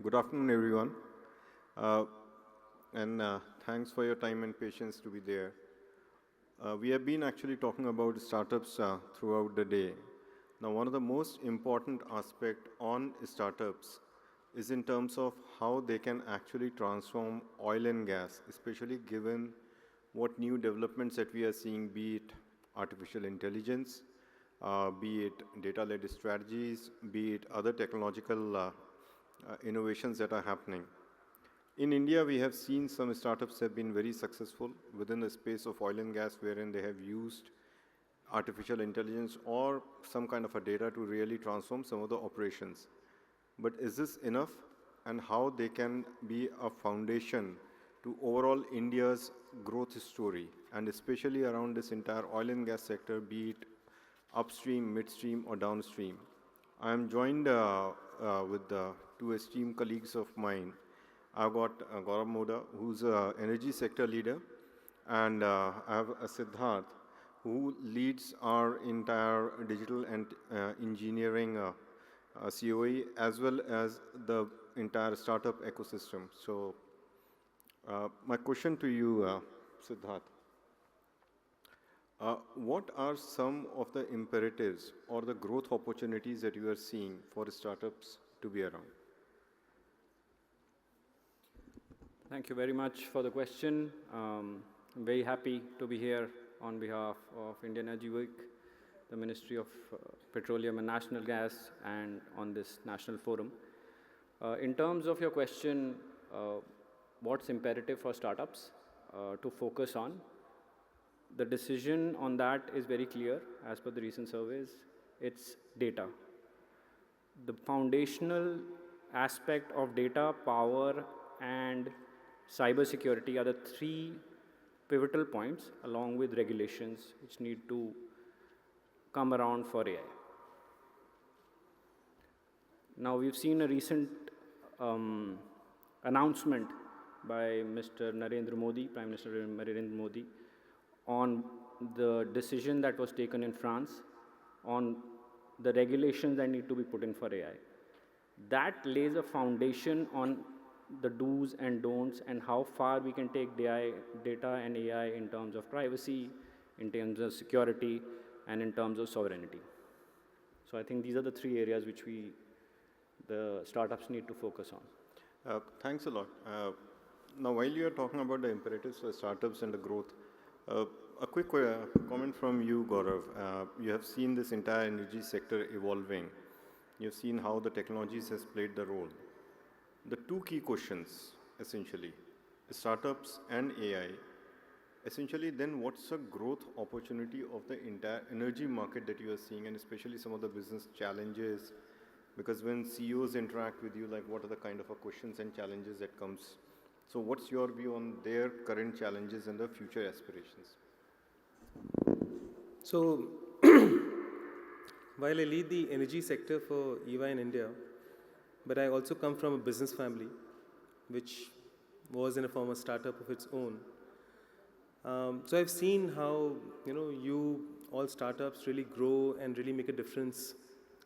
Good afternoon, everyone. Uh, and thanks for your time and patience to be there. We have been actually talking about startups throughout the day. Now, one of the most important aspect on startups is in terms of how they can actually transform oil and gas, especially given what new developments that we are seeing, be it artificial intelligence, be it data-led strategies, be it other technological innovations that are happening. In India, we have seen some startups have been very successful within the space of oil and gas, wherein they have used artificial intelligence or some kind of a data to really transform some of the operations. But is this enough? And how they can be a foundation to overall India's growth story, and especially around this entire oil and gas sector, be it upstream, midstream, or downstream. I am joined with two esteemed colleagues of mine. I've got Gaurav Moda, who's an energy sector leader, and I have Siddharth, who leads our entire digital and engineering COE, as well as the entire startup ecosystem. So my question to you, Siddharth, what are some of the imperatives or the growth opportunities that you are seeing for startups to be around? Thank you very much for the question. I'm very happy to be here on behalf of Indian Energy Week, the Ministry of Petroleum and National Gas, and on this national forum. In terms of your question, what's imperative for startups to focus on? The decision on that is very clear as per the recent surveys. It's data. The foundational aspect of data, power, and cybersecurity are the three pivotal points, along with regulations, which need to come around for AI. Now, we've seen a recent announcement by Mr. Narendra Modi, Prime Minister Narendra Modi, on the decision that was taken in France on the regulations that need to be put in for AI. That lays a foundation on the do's and don'ts and how far we can take data and AI in terms of privacy, in terms of security, and in terms of sovereignty. So I think these are the three areas which the startups need to focus on. Thanks a lot. Now, while you are talking about the imperatives for startups and the growth, a quick comment from you, Gaurav. You have seen this entire energy sector evolving. You have seen how the technologies has played the role. The two key questions, essentially, startups and AI, essentially then what's the growth opportunity of the entire energy market that you are seeing, and especially some of the business challenges, because when CEOs interact with you, like what are the kind of questions and challenges that comes? So what's your view on their current challenges and the future aspirations? So, while I lead the energy sector for EY in India, but I also come from a business family, which was in a former startup of its own. So I've seen how you all startups really grow and really make a difference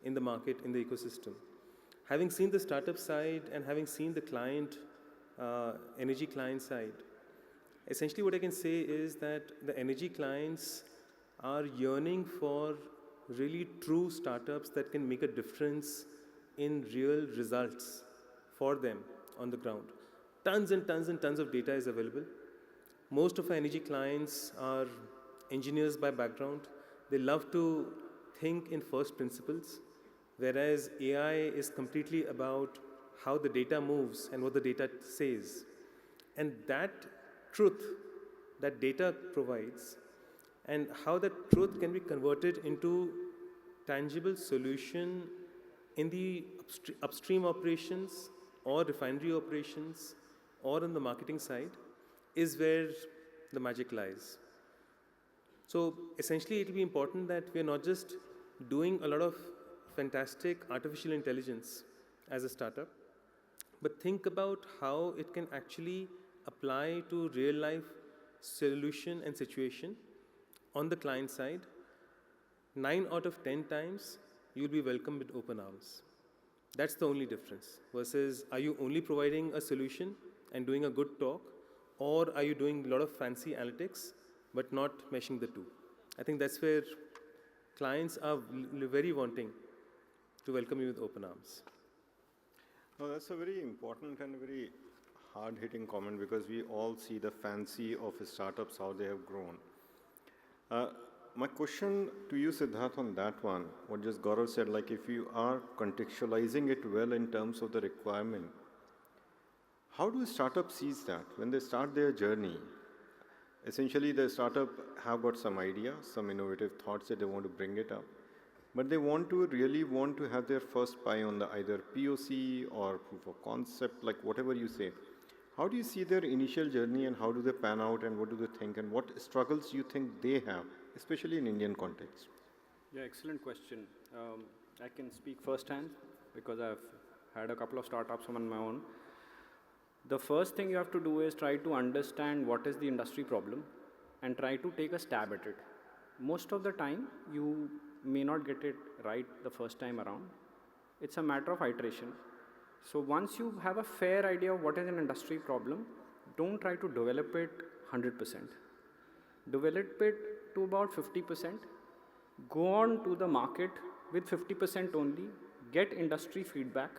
in the market, in the ecosystem. Having seen the startup side and having seen the client, energy client side, essentially what I can say is that the energy clients are yearning for really true startups that can make a difference in real results for them on the ground. Tons and tons and tons of data is available. Most of our energy clients are engineers by background. They love to think in first principles, whereas AI is completely about how the data moves and what the data says. And that truth that data provides and how that truth can be converted into tangible solution in the upstream operations or refinery operations or on the marketing side is where the magic lies. So essentially it will be important that we are not just doing a lot of fantastic artificial intelligence as a startup, but think about how it can actually apply to real life solution and situation on the client side. 9 out of 10 times, you'll be welcomed with open arms. That's the only difference. Versus, are you only providing a solution and doing a good talk, or are you doing a lot of fancy analytics but not meshing the two? I think that's where clients are very wanting to welcome you with open arms. No, that's a very important and very hard-hitting comment because we all see the fancy of startups, how they have grown. My question to you, Siddharth, on that one, what just Gaurav said, like if you are contextualizing it well in terms of the requirement, how do startups seize that when they start their journey? Essentially, the startup have got some idea, some innovative thoughts that they want to bring it up, but they really want to have their first pie on the either POC or proof of concept, like whatever you say. How do you see their initial journey and how do they pan out and what do they think and what struggles you think they have, especially in Indian context? Yeah, excellent question. I can speak firsthand because I've had a couple of startups on my own. The first thing you have to do is try to understand what is the industry problem and try to take a stab at it. Most of the time, you may not get it right the first time around. It's a matter of iteration. So once you have a fair idea of what is an industry problem, don't try to develop it 100%. Develop it to about 50%. Go on to the market with 50% only, get industry feedback,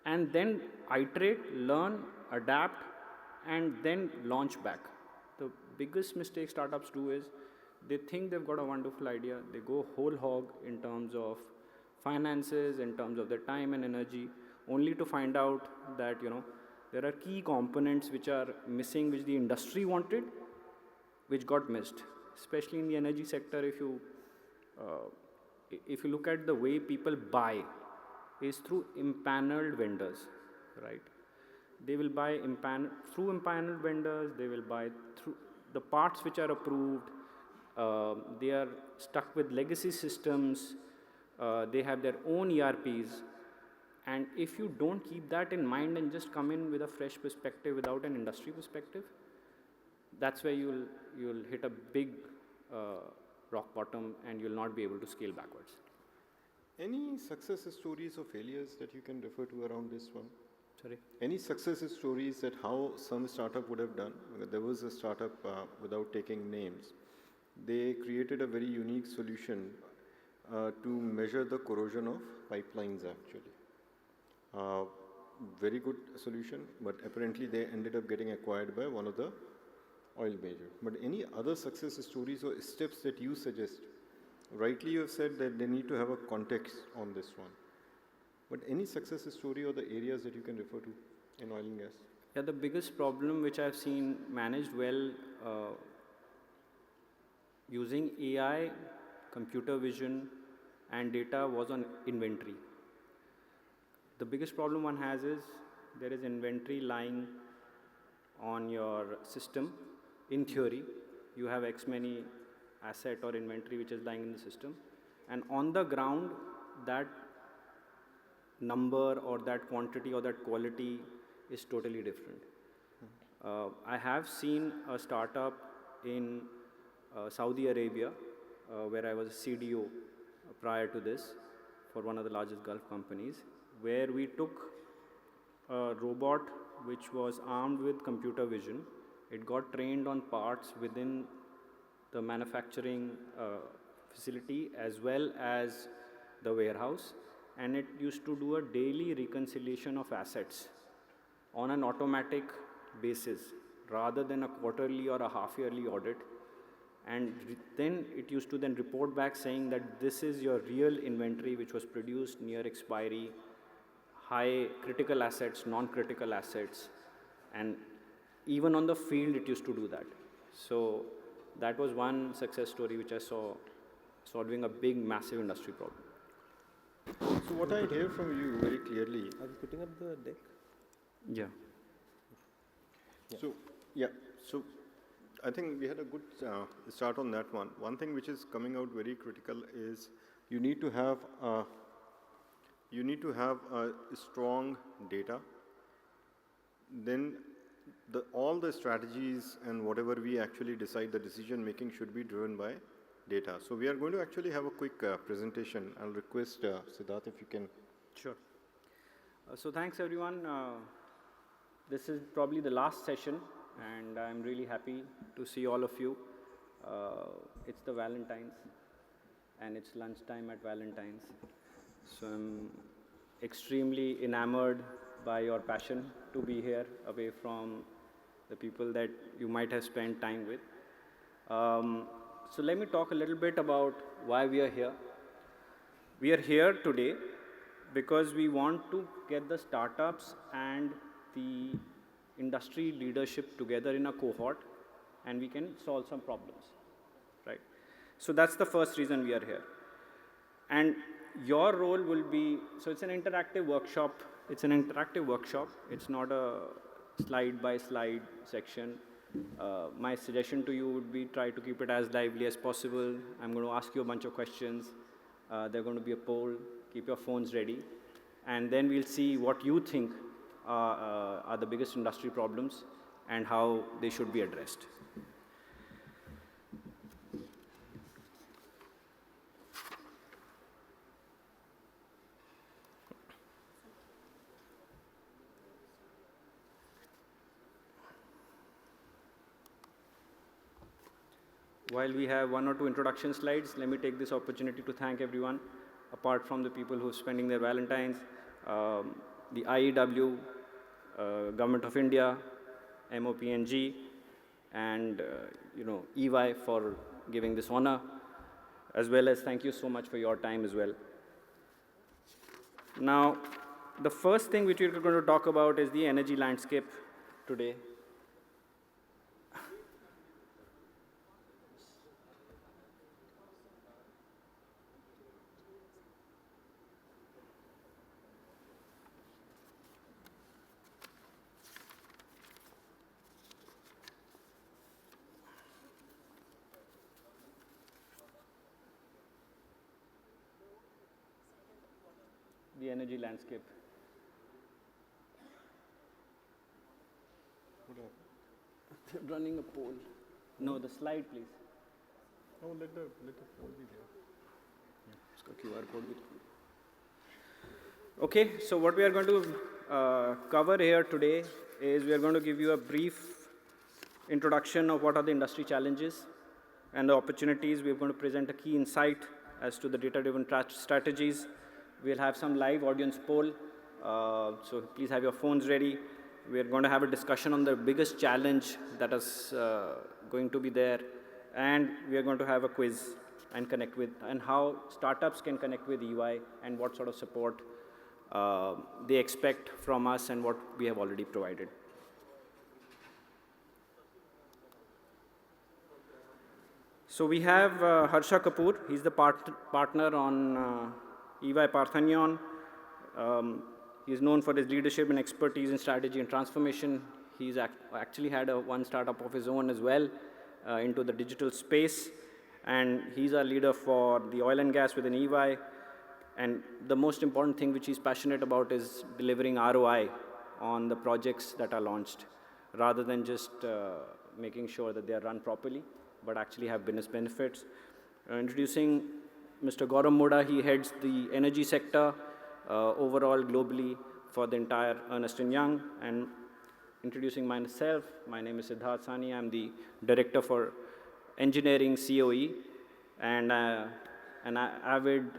and then iterate, learn, adapt, and then launch back. The biggest mistake startups do is they think they've got a wonderful idea, they go whole hog in terms of finances, in terms of their time and energy, only to find out that there are key components which are missing, which the industry wanted, which got missed. Especially in the energy sector, if you look at the way people buy, is through impaneled vendors, right? They will buy through impaneled vendors. They will buy through the parts which are approved. They are stuck with legacy systems. They have their own ERPs. And if you don't keep that in mind and just come in with a fresh perspective without an industry perspective, that's where you'll hit a big rock bottom and you'll not be able to scale backwards. Any success stories or failures that you can refer to around this one? Sorry? Any success stories that how some startup would have done? There was a startup, without taking names, they created a very unique solution to measure the corrosion of pipelines actually. Very good solution, but apparently they ended up getting acquired by one of the oil major. But any other success stories or steps that you suggest? Rightly you have said that they need to have a context on this one. But any success story or the areas that you can refer to in oil and gas? Yeah, the biggest problem which I've seen managed well using AI, computer vision, and data was on inventory. The biggest problem one has is there is inventory lying on your system. In theory, you have X many asset or inventory which is lying in the system, and on the ground that number or that quantity or that quality is totally different. I have seen a startup in Saudi Arabia where I was a CDO prior to this for one of the largest Gulf companies, where we took a robot which was armed with computer vision. It got trained on parts within the manufacturing facility as well as the warehouse, and it used to do a daily reconciliation of assets on an automatic basis rather than a quarterly or a half-yearly audit. And then it used to then report back saying that this is your real inventory which was produced near expiry, high critical assets, non-critical assets, and even on the field it used to do that. So that was one success story which I saw solving a big, massive industry problem. So what I hear from you very clearly. Are we putting up the deck? Yeah. So I think we had a good start on that one. One thing which is coming out very critical is you need to have strong data. Then all the strategies and whatever we actually decide, the decision making should be driven by data. So we are going to actually have a quick presentation. I'll request Siddharth if you can. Sure. So thanks everyone. This is probably the last session, and I'm really happy to see all of you. It's the Valentine's, and it's lunchtime at Valentine's. So I'm extremely enamored by your passion to be here, away from the people that you might have spent time with. So let me talk a little bit about why we are here. We are here today because we want to get the startups and the industry leadership together in a cohort, and we can solve some problems, right? So that's the first reason we are here. And your role will be, so it's an interactive workshop. It's an interactive workshop. It's not a slide-by-slide section. My suggestion to you would be try to keep it as lively as possible. I'm going to ask you a bunch of questions. There's going to be a poll. Keep your phones ready. And then we'll see what you think are the biggest industry problems and how they should be addressed. While we have one or two introduction slides, let me take this opportunity to thank everyone, apart from the people who are spending their Valentines, the IEW, Government of India, MOPNG, and EY for giving this honor, as well as thank you so much for your time as well. Now, the first thing which we're going to talk about is the energy landscape today. The energy landscape. They're running a poll. No, the slide, please. Oh, let the poll be there. Uska QR code bhi. Okay, so what we are going to cover here today is we are going to give you a brief introduction of what are the industry challenges and the opportunities. We are going to present a key insight as to the data-driven strategies. We'll have some live audience poll, so please have your phones ready. We're going to have a discussion on the biggest challenge that is going to be there, and we are going to have a quiz and connect with, and how startups can connect with EY and what sort of support they expect from us and what we have already provided. So we have Harsha Kapoor. He's the partner on EY-Parthenon. He's known for his leadership and expertise in strategy and transformation. He's actually had one startup of his own as well into the digital space. And he's our leader for the oil and gas within EY. And the most important thing which he's passionate about is delivering ROI on the projects that are launched, rather than just making sure that they are run properly, but actually have business benefits. Introducing Mr. Gaurav Moda. He heads the energy sector overall globally for the entire Ernst & Young. And introducing myself, my name is Siddharth. I'm the Director for Engineering COE, and an avid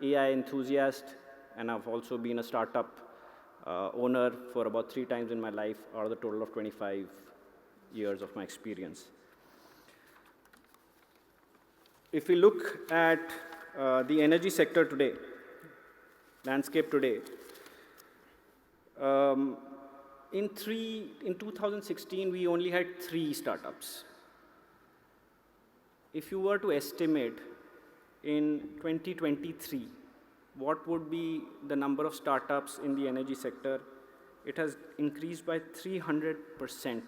AI enthusiast, and I've also been a startup owner for about 3 times in my life, out of the total of 25 years of my experience. If we look at the energy sector today, landscape today, in 2016, we only had 3 startups. If you were to estimate in 2023, what would be the number of startups in the energy sector, it has increased by 300%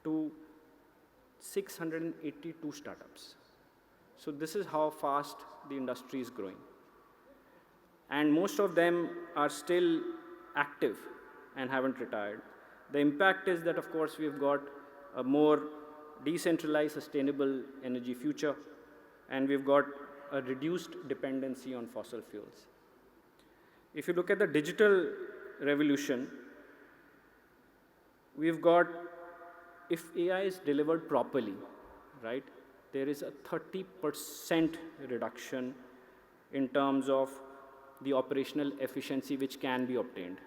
to 682 startups. So this is how fast the industry is growing. And most of them are still active and haven't retired. The impact is that, of course, we've got a more decentralized, sustainable energy future, and we've got a reduced dependency on fossil fuels. If you look at the digital revolution, we've got, if AI is delivered properly, right, there is a 30% reduction in terms of the operational efficiency which can be obtained.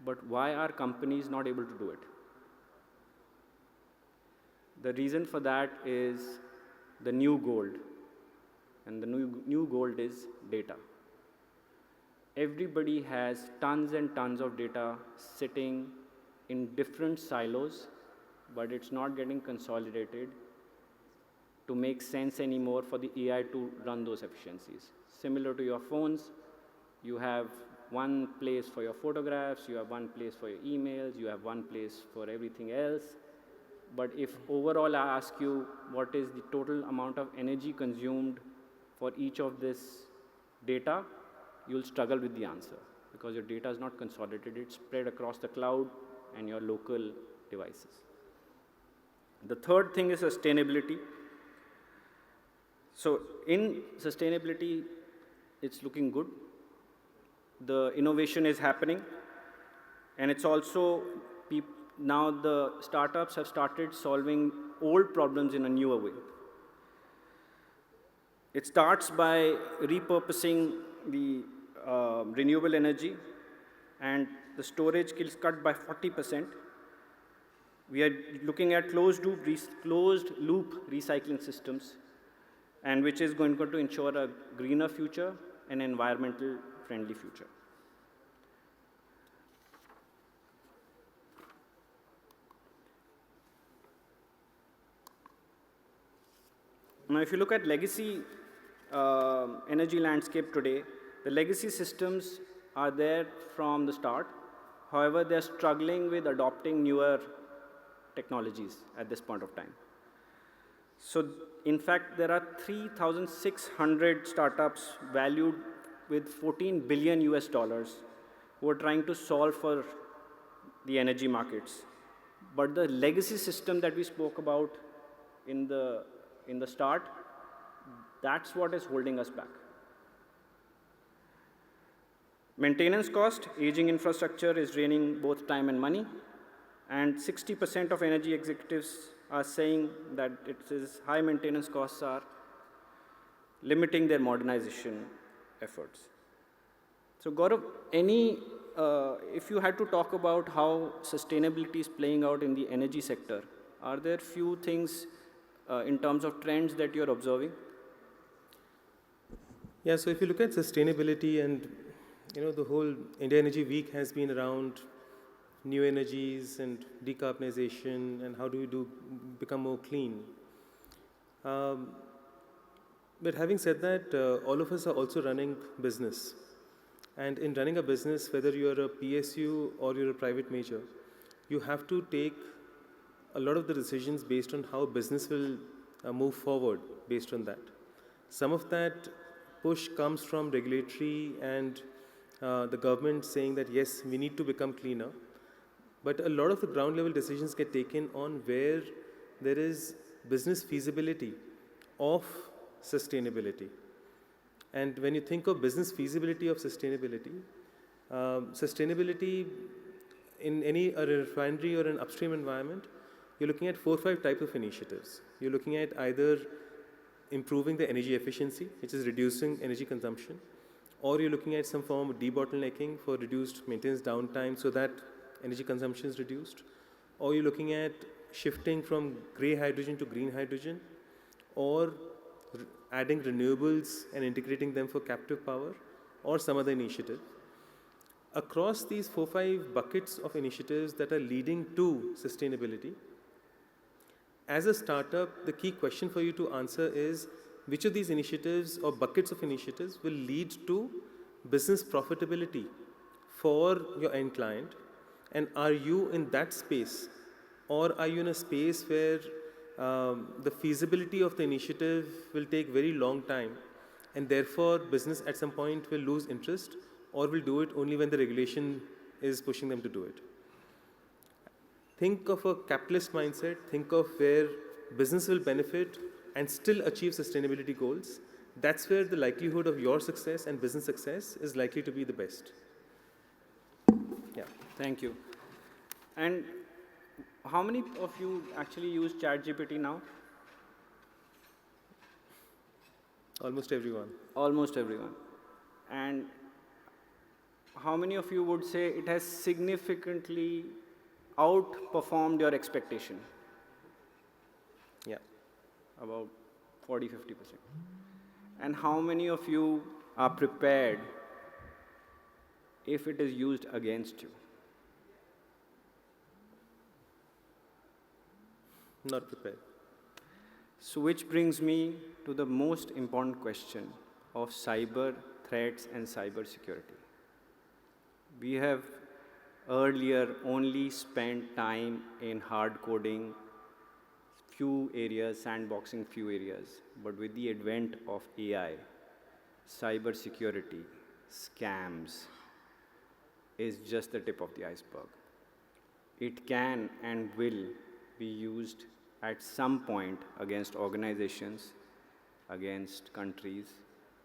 But why are companies not able to do it? The reason for that is the new gold. And the new gold is data. Everybody has tons and tons of data sitting in different silos, but it's not getting consolidated to make sense anymore for the AI to run those efficiencies. Similar to your phones, you have one place for your photographs, you have one place for your emails, you have one place for everything else. But if overall I ask you what is the total amount of energy consumed for each of this data, you'll struggle with the answer because your data is not consolidated, it's spread across the cloud and your local devices. The third thing is sustainability. So in sustainability, it's looking good. The innovation is happening, and it's also, now the startups have started solving old problems in a newer way. It starts by repurposing the renewable energy, and the storage is cut by 40%. We are looking at closed loop recycling systems, and which is going to ensure a greener future and environmental friendly future. Now, if you look at legacy energy landscape today, the legacy systems are there from the start. However, they're struggling with adopting newer technologies at this point of time. So, in fact, there are 3,600 startups valued with 14 billion US dollars who are trying to solve for the energy markets. But the legacy system that we spoke about in the start, that's what is holding us back. Maintenance cost, aging infrastructure is draining both time and money, and 60% of energy executives are saying that high maintenance costs are limiting their modernization efforts. So Gaurav, if you had to talk about how sustainability is playing out in the energy sector, are there few things in terms of trends that you're observing? Yeah, so if you look at sustainability, and the whole India Energy Week has been around new energies and decarbonization and how do we become more clean. But having said that, all of us are also running business. And in running a business, whether you're a PSU or you're a private major, you have to take a lot of the decisions based on how business will move forward based on that. Some of that push comes from regulatory and the government saying that yes, we need to become cleaner. But a lot of the ground level decisions get taken on where there is business feasibility of sustainability. And when you think of business feasibility of sustainability, sustainability in a refinery or an upstream environment, you're looking at 4 or 5 types of initiatives. You're looking at either improving the energy efficiency, which is reducing energy consumption, or you're looking at some form of debottlenecking for reduced maintenance downtime so that energy consumption is reduced, or you're looking at shifting from gray hydrogen to green hydrogen, or adding renewables and integrating them for captive power, or some other initiative. Across these 4 or 5 buckets of initiatives that are leading to sustainability, as a startup, the key question for you to answer is which of these initiatives or buckets of initiatives will lead to business profitability for your end client, and are you in that space, or are you in a space where the feasibility of the initiative will take very long time, and therefore business at some point will lose interest or will do it only when the regulation is pushing them to do it. Think of a capitalist mindset, think of where business will benefit and still achieve sustainability goals. That's where the likelihood of your success and business success is likely to be the best. Yeah. Thank you. And how many of you actually use ChatGPT now? Almost everyone. Almost everyone. And how many of you would say it has significantly outperformed your expectation? Yeah. About 40-50%. And how many of you are prepared if it is used against you? Not prepared. So which brings me to the most important question of cyber threats and cyber security. We have earlier only spent time in hard coding few areas, sandboxing few areas, but with the advent of AI, cyber security, scams is just the tip of the iceberg. It can and will be used at some point against organizations, against countries,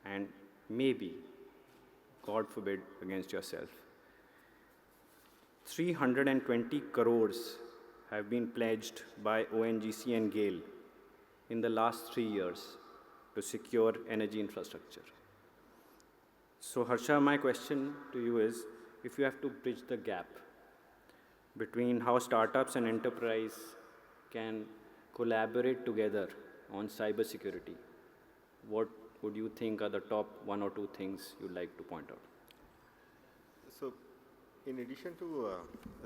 and maybe, God forbid, against yourself. 320 crores have been pledged by ONGC and GAIL in the last 3 years to secure energy infrastructure. So Harsha, my question to you is, if you have to bridge the gap between how startups and enterprise can collaborate together on cybersecurity, what would you think are the top 1 or 2 things you'd like to point out? So, in addition to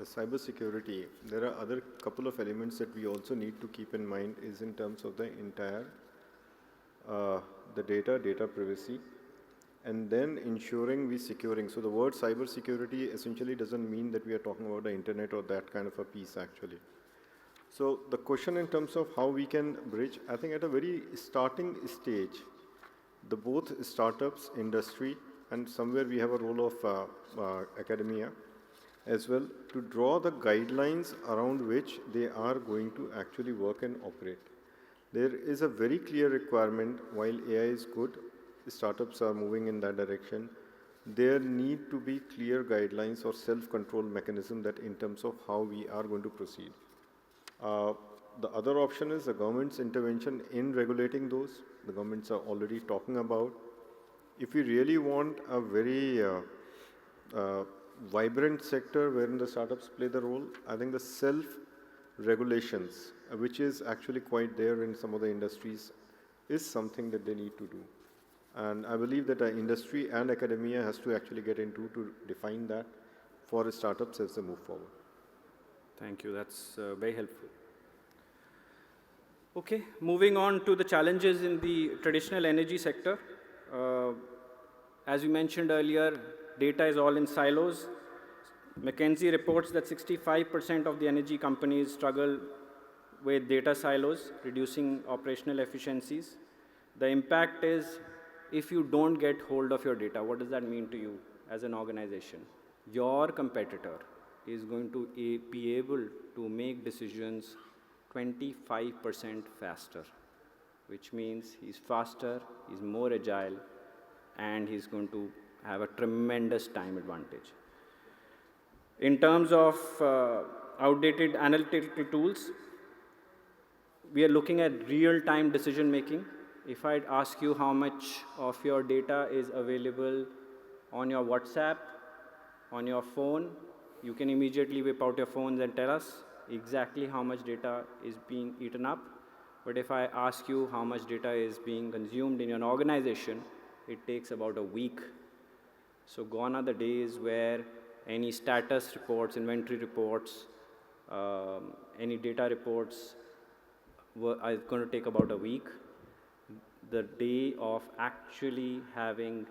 cybersecurity, there are other couple of elements that we also need to keep in mind is in terms of the entire the data privacy, and then ensuring we securing. So the word cybersecurity essentially doesn't mean that we are talking about the internet or that kind of a piece actually. So the question in terms of how we can bridge, I think at a very starting stage, the both startups, industry, and somewhere we have a role of academia as well to draw the guidelines around which they are going to actually work and operate. There is a very clear requirement, while AI is good, startups are moving in that direction, there need to be clear guidelines or self-control mechanism that in terms of how we are going to proceed. The other option is the government's intervention in regulating those. The governments are already talking about. If we really want a very vibrant sector wherein the startups play the role, I think the self-regulations, which is actually quite there in some of the industries, is something that they need to do. And I believe that industry and academia has to actually get into to define that for startups as they move forward. Thank you, that's very helpful. Okay, moving on to the challenges in the traditional energy sector. As we mentioned earlier, data is all in silos. McKinsey reports that 65% of the energy companies struggle with data silos, reducing operational efficiencies. The impact is, if you don't get hold of your data, what does that mean to you as an organization? Your competitor is going to be able to make decisions 25% faster, which means he's faster, he's more agile, and he's going to have a tremendous time advantage. In terms of outdated analytical tools, we are looking at real-time decision making. If I'd ask you how much of your data is available on your WhatsApp, on your phone, you can immediately whip out your phones and tell us exactly how much data is being eaten up. But if I ask you how much data is being consumed in an organization, it takes about a week. So gone are the days where any status reports, inventory reports, any data reports are going to take about a week. The day of actually having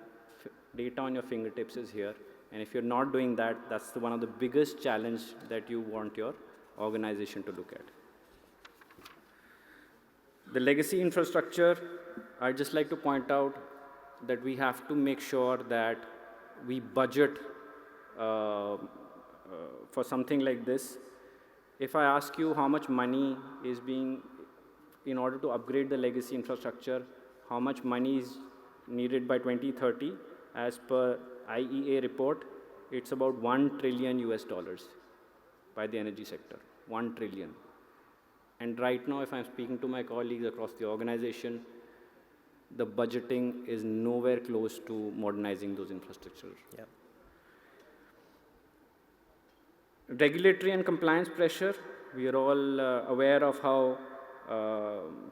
data on your fingertips is here. And if you're not doing that, that's one of the biggest challenge that you want your organization to look at. The legacy infrastructure, I'd just like to point out that we have to make sure that we budget for something like this. If I ask you how much money is being, in order to upgrade the legacy infrastructure, how much money is needed by 2030 as per IEA report, it's about 1 trillion US dollars by the energy sector, 1 trillion. And right now, if I'm speaking to my colleagues across the organization, the budgeting is nowhere close to modernizing those infrastructures. Yeah. Regulatory and compliance pressure, we are all aware of how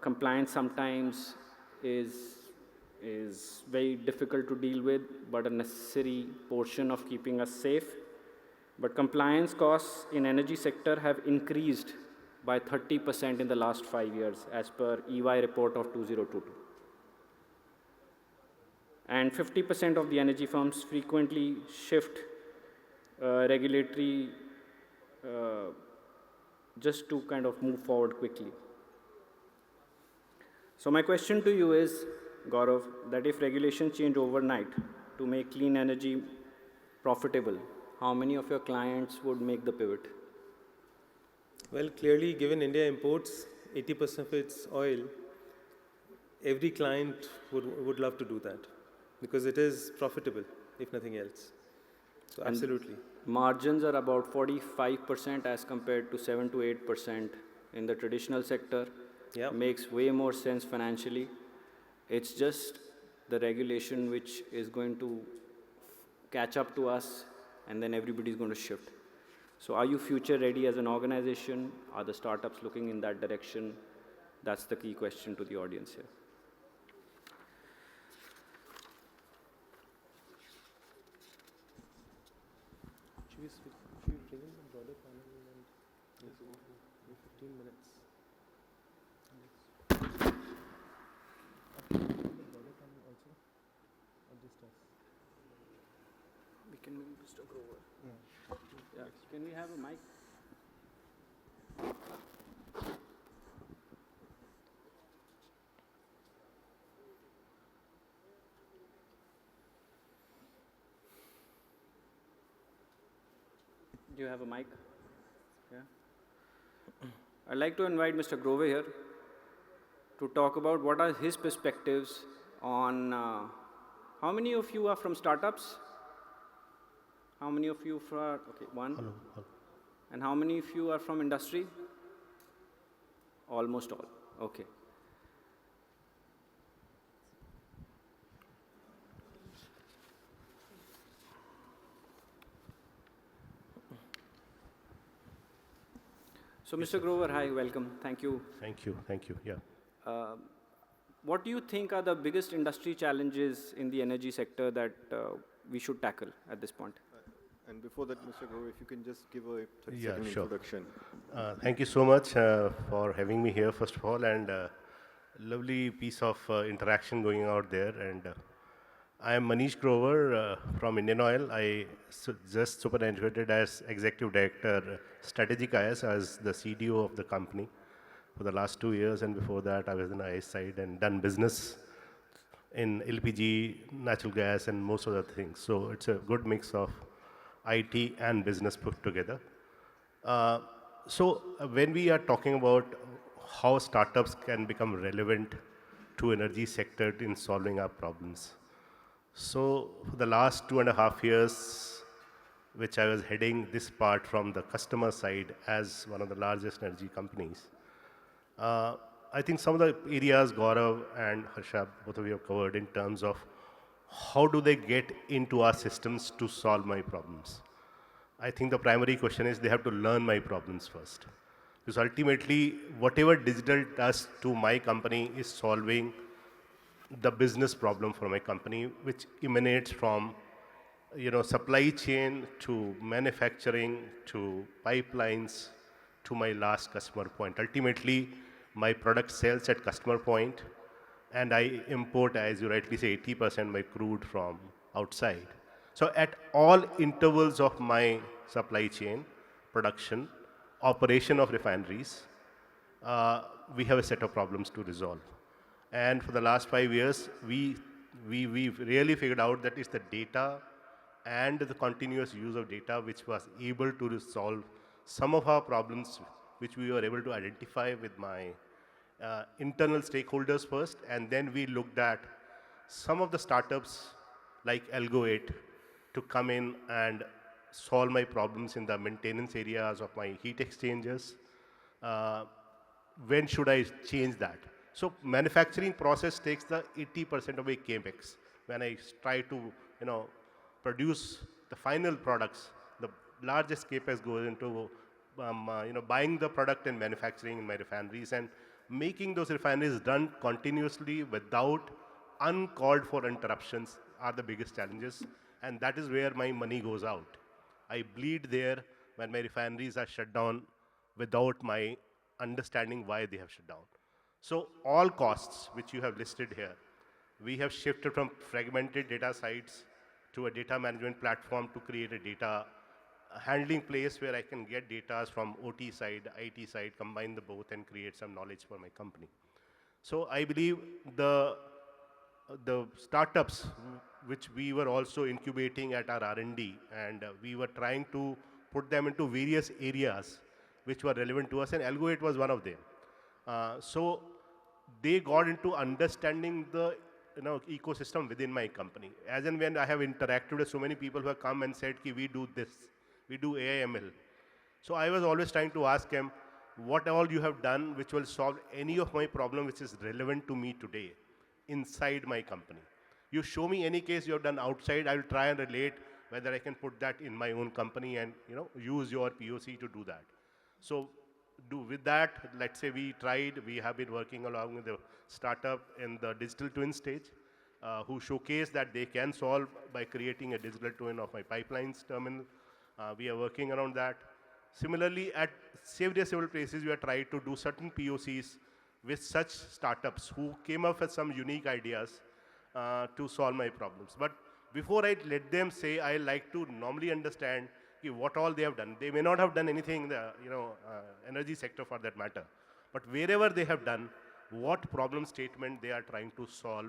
compliance sometimes is very difficult to deal with, but a necessary portion of keeping us safe. But compliance costs in energy sector have increased by 30% in the last 5 years, as per EY report of 2022. And 50% of the energy firms frequently shift regulatory just to kind of move forward quickly. So my question to you is, Gaurav, that if regulations change overnight to make clean energy profitable, how many of your clients would make the pivot? Well, clearly, given India imports 80% of its oil, every client would love to do that because it is profitable, if nothing else. So And absolutely. margins are about 45% as compared to 7 to 8% in the traditional sector. Yeah. Makes way more sense financially. It's just the regulation which is going to catch up to us, and then everybody's going to shift. So are you future ready as an organization? Are the startups looking in that direction? That's the key question to the audience here. Should we bring in the broader panel and 15 minutes? We can move Mr. Grover. Yeah. Can we have a mic? Do you have a mic? Yeah. I'd like to invite Mr. Grover here to talk about what are his perspectives on how many of you are from startups? How many of you from, okay, one. Hello. And how many of you are from industry? Almost all, okay. So Mr. Grover, hi, welcome, thank you. Thank you, yeah. What do you think are the biggest industry challenges in the energy sector that we should tackle at this point? And before that, Mr. Gaurav, if you can just give a 30-second Yeah, sure. introduction. Thank you so much for having me here, first of all, and lovely piece of interaction going out there. And I am Manish Grover from Indian Oil. I just superannuated as Executive Director, Strategic IS, as the CDO of the company for the last 2 years, and before that I was in the IS side and done business in LPG, natural gas, and most other things. So it's a good mix of IT and business put together. So when we are talking about how startups can become relevant to energy sector in solving our problems. So for the last 2.5 years, which I was heading this part from the customer side as one of the largest energy companies, I think some of the areas Gaurav and Harsha, both of you have covered in terms of how do they get into our systems to solve my problems. I think the primary question is they have to learn my problems first. Because ultimately, whatever digital does to my company is solving the business problem for my company, which emanates from supply chain to manufacturing to pipelines to my last customer point. Ultimately, my product sells at customer point, and I import, as you rightly say, 80% my crude from outside. So at all intervals of my supply chain, production, operation of refineries, we have a set of problems to resolve. And for the last 5 years, we've really figured out that it's the data and the continuous use of data which was able to resolve some of our problems, which we were able to identify with my internal stakeholders first, and then we looked at some of the startups like Algo8 to come in and solve my problems in the maintenance areas of my heat exchangers. Uh, when should I change that? So manufacturing process takes the 80% of my capex. When I try to, produce the final products, the largest capex goes into, buying the product and manufacturing in my refineries and making those refineries run continuously without uncalled for interruptions are the biggest challenges, and that is where my money goes out. I bleed there when my refineries are shut down without my understanding why they have shut down. So all costs which you have listed here, we have shifted from fragmented data sites to a data management platform to create a data handling place where I can get data from OT side, IT side, combine the both and create some knowledge for my company. So I believe the startups which we were also incubating at our R&D, and we were trying to put them into various areas which were relevant to us, and Algoit was one of them. So they got into understanding the ecosystem within my company. As and when I have interacted with so many people who have come and said, Ki, we do this, we do AI/ML. So I was always trying to ask them, what all you have done which will solve any of my problem which is relevant to me today inside my company. You show me any case you have done outside, I will try and relate whether I can put that in my own company and use your POC to do that. So with that, let's say we have been working along with the startup in the digital twin stage, who showcase that they can solve by creating a digital twin of my pipelines terminal. We are working around that. Similarly, at several places, we are trying to do certain POCs with such startups who came up with some unique ideas to solve my problems. But before I let them say, I like to normally understand what all they have done. They may not have done anything in the energy sector for that matter. But wherever they have done, what problem statement they are trying to solve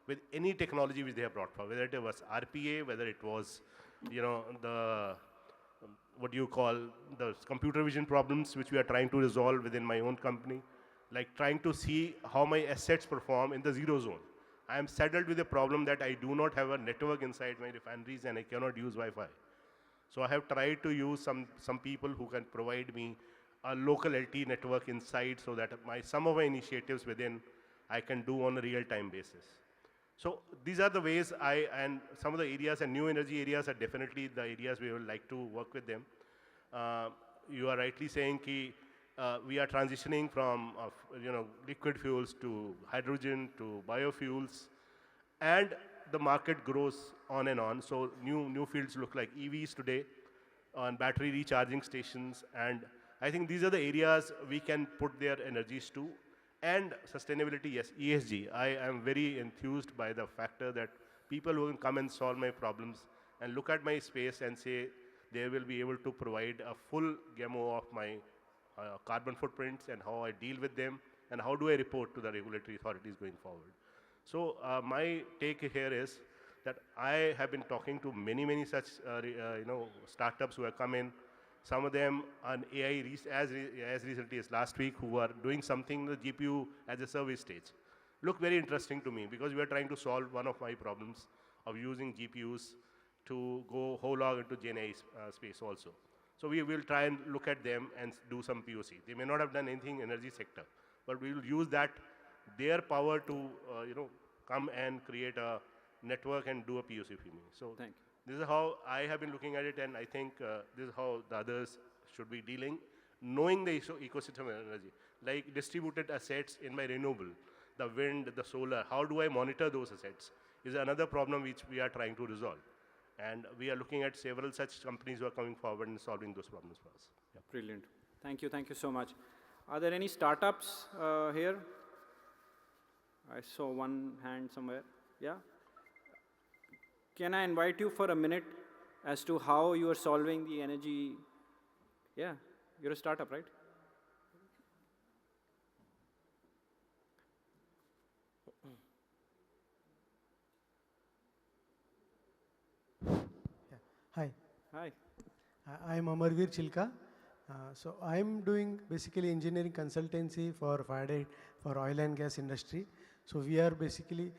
with any technology which they have brought forward, whether it was RPA, whether it was the what do you call the computer vision problems which we are trying to resolve within my own company, like trying to see how my assets perform in the zero zone. I am saddled with a problem that I do not have a network inside my refineries and I cannot use Wi-Fi. So I have tried to use some people who can provide me a local LTE network inside so that some of my initiatives within I can do on a real-time basis. So these are the ways and some of the areas and new energy areas are definitely the areas we would like to work with them. You are rightly saying that we are transitioning from liquid fuels to hydrogen to biofuels, and the market grows on and on. So new fields look like EVs today on battery recharging stations, and I think these are the areas we can put their energies to. And sustainability, yes, ESG. I am very enthused by the factor that people who can come and solve my problems and look at my space and say they will be able to provide a full demo of my carbon footprints and how I deal with them and how do I report to the regulatory authorities going forward. So my take here is that I have been talking to many such startups who have come in. Some of them on AI as recently as last week who are doing something the GPU as a service stage. Look very interesting to me because we are trying to solve one of my problems of using GPUs to go whole hog into GenAI space also. So we will try and look at them and do some POC. They may not have done anything in energy sector, but we will use their power to come and create a network and do a POC for me. So Thank you. This is how I have been looking at it, and I think this is how the others should be dealing, knowing the ecosystem of energy, like distributed assets in my renewable, the wind, the solar. How do I monitor those assets? Is another problem which we are trying to resolve, and we are looking at several such companies who are coming forward and solving those problems for us. Yeah. Brilliant. Thank you so much. Are there any startups here? I saw one hand somewhere. Yeah? Can I invite you for a minute as to how you are solving the energy? Yeah, you're a startup, right? Hi, Hi. I am Amarveer Chilka. So I am doing basically engineering consultancy for oil and gas industry. So we are basically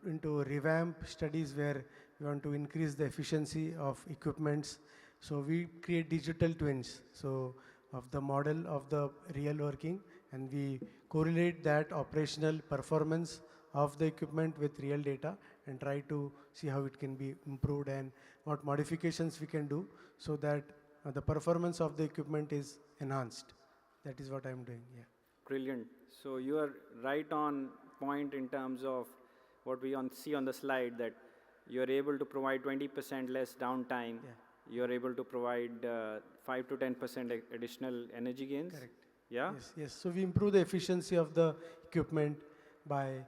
into revamp studies where we want to increase the efficiency of equipments So we create digital twins, so of the model of the real working, and we correlate that operational performance of the equipment with real data and try to see how it can be improved and what modifications we can do so that the performance of the equipment is enhanced. That is what I'm doing, yeah. Brilliant. So you are right on point in terms of what we see on the slide, that you are able to provide 20% less downtime. Yeah. You are able to provide 5 to 10% additional energy gains. Correct. Yeah? Yes, yes. So we improve the efficiency of the equipment by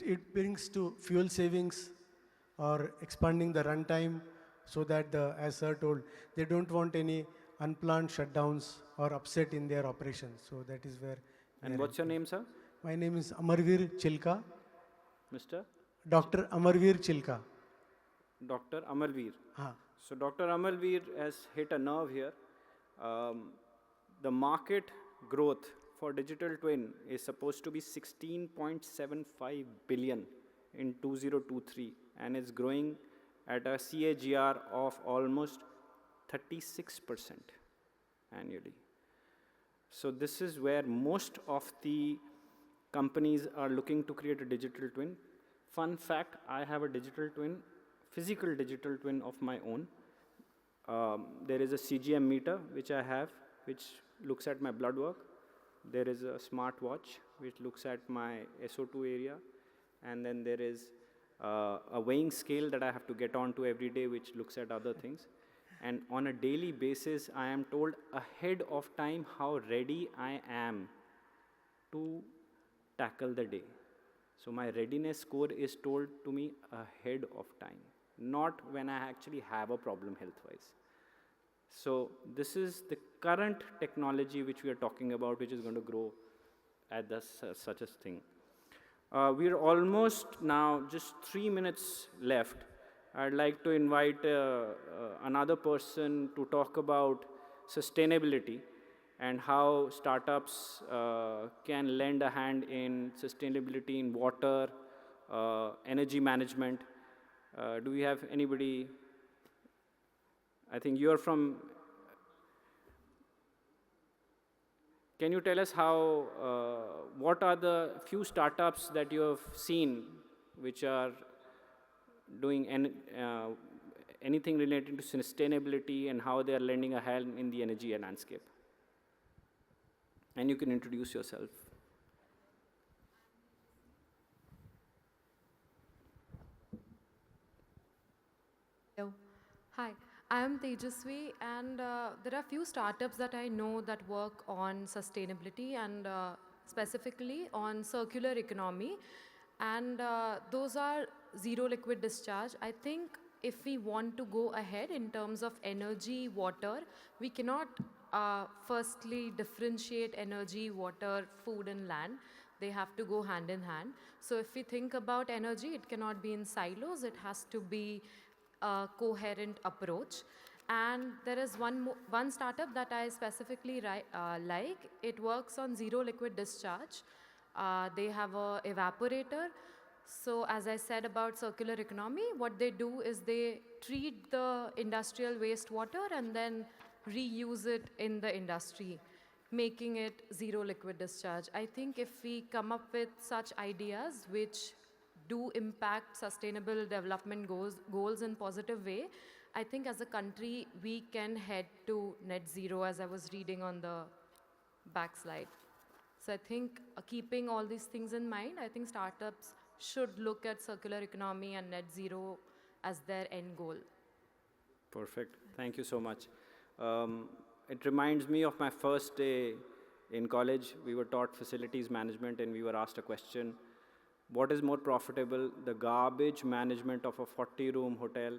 it brings to fuel savings or expanding the runtime so that as sir told, they don't want any unplanned shutdowns or upset in their operations. So that is where. And what's your name, sir? My name is Amarveer Chilka, Mr. Dr. Amarveer Chilka. Dr. Amalveer. Ah. So Dr. Amalveer has hit a nerve here. The market growth for digital twin is supposed to be 16.75 billion in 2023, and it's growing at a CAGR of almost 36% annually. So this is where most of the companies are looking to create a digital twin. Fun fact, I have a digital twin, physical digital twin of my own. There is a CGM meter which I have, which looks at my blood work. There is a smart watch which looks at my SO2 area. And then there is a weighing scale that I have to get onto every day, which looks at other things. And on a daily basis, I am told ahead of time how ready I am to tackle the day. So my readiness score is told to me ahead of time, not when I actually have a problem health-wise. So this is the current technology which we are talking about, which is going to grow at such a thing. We're almost now just 3 minutes left. I'd like to invite another person to talk about sustainability and how startups can lend a hand in sustainability in water, energy management. Do we have anybody? I think you're from. Can you tell us how, what are the few startups that you have seen which are doing anything related to sustainability and how they are lending a hand in the energy landscape? And you can introduce yourself. Hello. Hi, I am Tejasvi, and there are few startups that I know that work on sustainability and specifically on circular economy, and those are zero liquid discharge. I think if we want to go ahead in terms of energy, water, we cannot firstly differentiate energy, water, food, and land. They have to go hand in hand. So if we think about energy, it cannot be in silos. It has to be a coherent approach. And there is one startup that I specifically like. It works on zero liquid discharge. They have a evaporator. So as I said about circular economy, what they do is they treat the industrial wastewater and then reuse it in the industry, making it zero liquid discharge. I think if we come up with such ideas which do impact sustainable development goals in positive way, I think as a country we can head to net zero, as I was reading on the backslide. So I think keeping all these things in mind, I think startups should look at circular economy and net zero as their end goal. Perfect. Thank you so much. It reminds me of my first day in college. We were taught facilities management and we were asked a question: what is more profitable, the garbage management of a 40-room hotel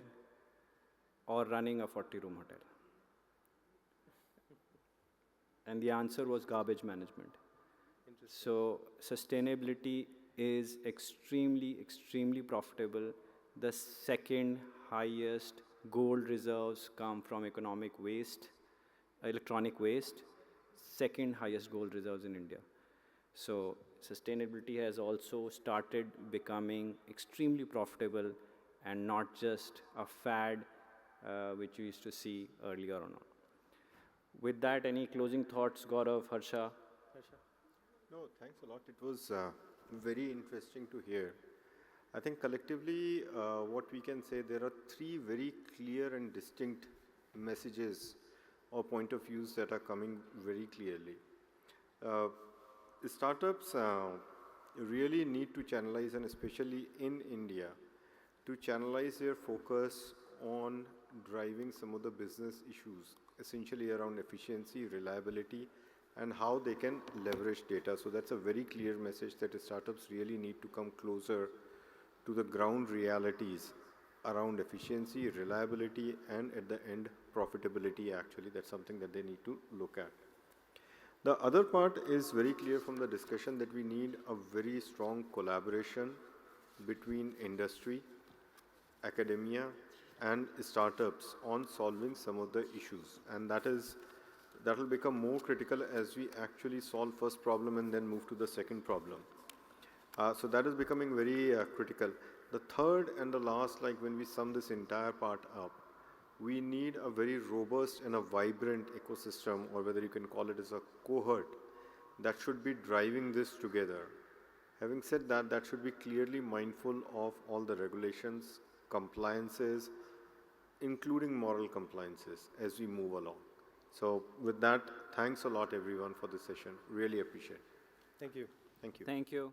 or running a 40-room hotel? And the answer was garbage management. So sustainability is extremely, extremely profitable. The second highest gold reserves come from electronic waste, second highest gold reserves in India. So sustainability has also started becoming extremely profitable and not just a fad which we used to see earlier on. With that, any closing thoughts, Gaurav, Harsha? No, thanks a lot. It was very interesting to hear. I think collectively, what we can say, there are three very clear and distinct messages or point of views that are coming very clearly. Startups really need to channelize, and especially in India, to channelize their focus on driving some of the business issues, essentially around efficiency, reliability, and how they can leverage data. So that's a very clear message that startups really need to come closer to the ground realities around efficiency, reliability, and at the end, profitability actually. That's something that they need to look at. The other part is very clear from the discussion that we need a very strong collaboration between industry, academia, and startups on solving some of the issues. And that will become more critical as we actually solve first problem and then move to the second problem. So that is becoming very critical. The third and the last, like when we sum this entire part up, we need a very robust and a vibrant ecosystem, or whether you can call it as a cohort, that should be driving this together. Having said that, that should be clearly mindful of all the regulations, compliances, including moral compliances as we move along. So with that, thanks a lot everyone for this session. Really appreciate it. Thank you. Thank you. Thank you.